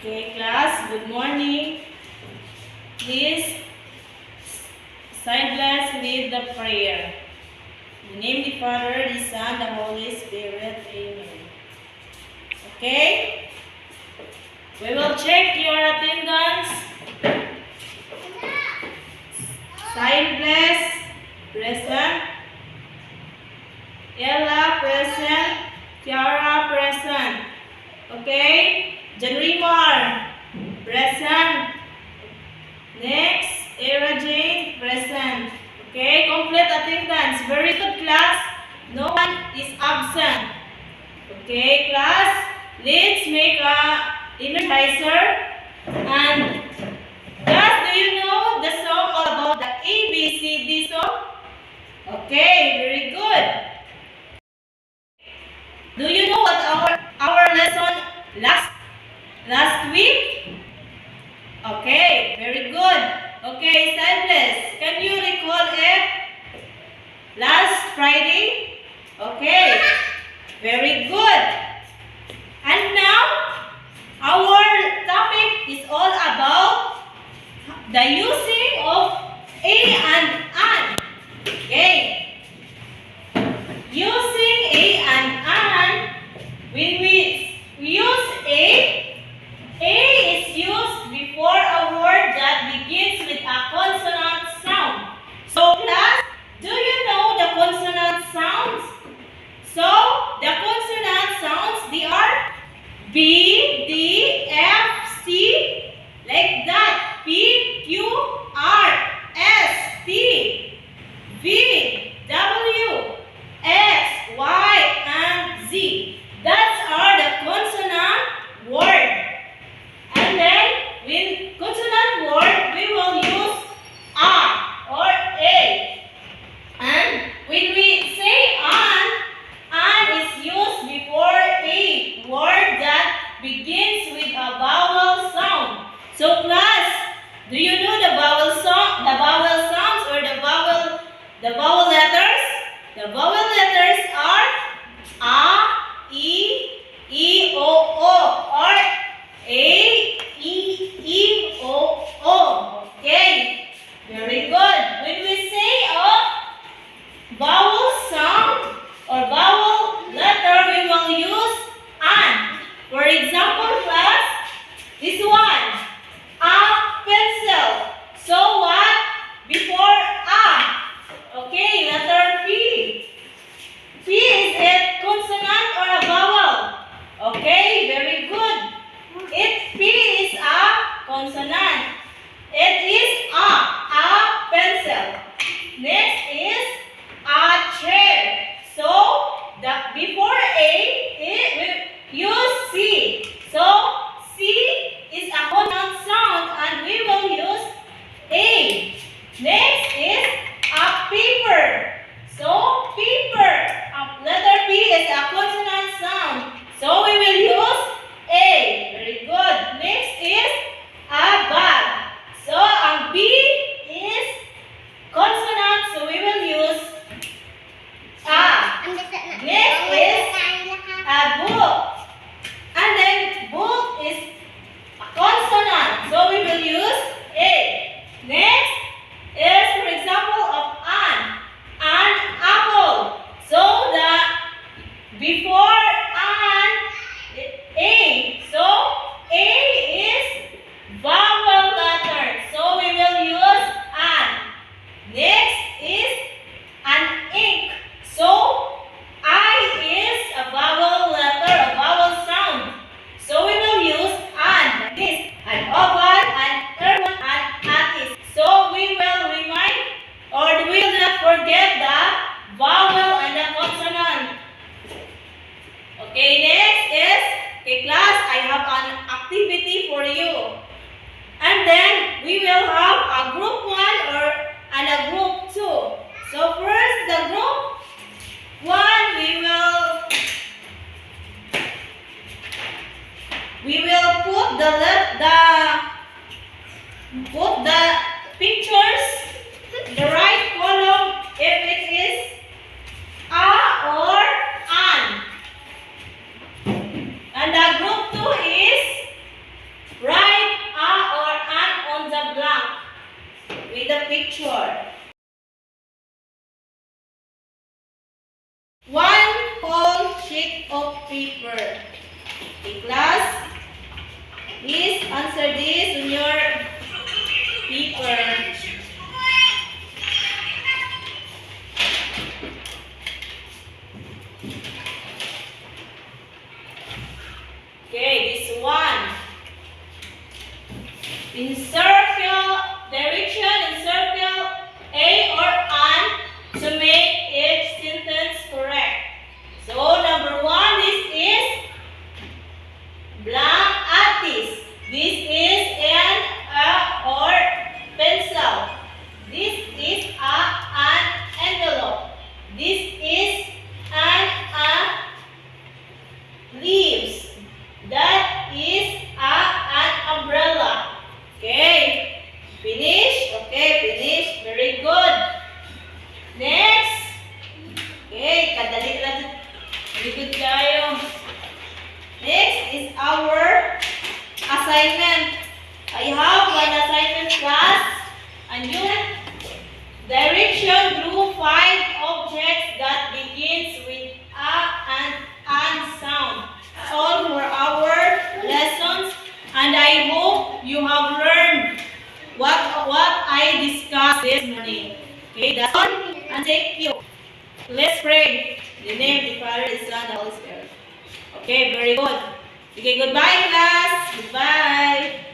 Okay, class, good morning. Please silence with the prayer. In the name of the Father, the Son, the Holy Spirit. Amen. Okay? We will check your attendance. Silence, present. Ella, present. Kiara, present. Okay? Janrimar, present. Next, Era Jane, present. Okay, complete attendance. Very good, class. No one is absent. Okay, class, let's make a energizer. And class, do you know the song all about the ABCD song? Okay, very good. Do you know what our lesson last week? Okay, very good. Okay, Sadness, can you recall it? Last Friday? Okay, very good. And now, our topic is all about the using of a and an. Okay. Using a and an, when we use a is used before a word that begins with a consonant sound. So class, do you know the consonant sounds? So, the consonant sounds, they are B, D, F, C, like that. P, Q, R, S, T, V, W, X, Y, and Z. That are the consonant word. And then, with consonant word, we will use A or A. And when we say an is used before a word that begins with a vowel sound. So class, do you know the vowel sounds or the vowel letters? The vowel letters are A, E, O, or A, E, O. Okay, very good. When we say a vowel sound or vowel letter, we will use an. For example, class, this one, a pencil. So what? Before a. Okay, letter P. P, is it consonant or a vowel? Okay, very good. P is a consonant. It is a pencil. Next is a chair. So, before A, we use C. So, C is a consonant sound and we will use A. Next is a paper. So, paper. Letter P is a consonant sound. So, we will use A. Very good. Next is a bag. So, a B is consonant. So, we will use A. Next is a book. And then book is a consonant. So, we will use A. Next is, for example, of an apple. So, before an, A. So, A is vowel letter. So, we will use an. Next is an ink. So, I is a vowel letter, a vowel sound. So, we will use an. This, an oval, an erwan, an atis. So, we will remind or we will not forget the vowel and the consonant. Okay, next is, okay class, I have an activity for you. And then we will have a group 1 and a group 2. So first, the group 1, we will put the pictures in the right column if it is a or an. And the group 2 is answer this on your paper. Okay, this one. In circle, direction in circle A or an to make each sentence correct. So number one, this is blank artist. This is an or pencil. This is an envelope. This is an leaves. That is an umbrella. Okay. Finish? Okay, finish. Very good. Next. Okay, kadali lang. Very good tayo. Next is our assignment. I have one assignment class. And you direction drew 5 objects that begins with a and an sound. All for our lessons, and I hope you have learned what I discussed this morning. Okay, that's all, and thank you. Let's pray. In the name of the Father, the Son, and the Holy Spirit. Okay, very good. Okay, goodbye, class. Goodbye.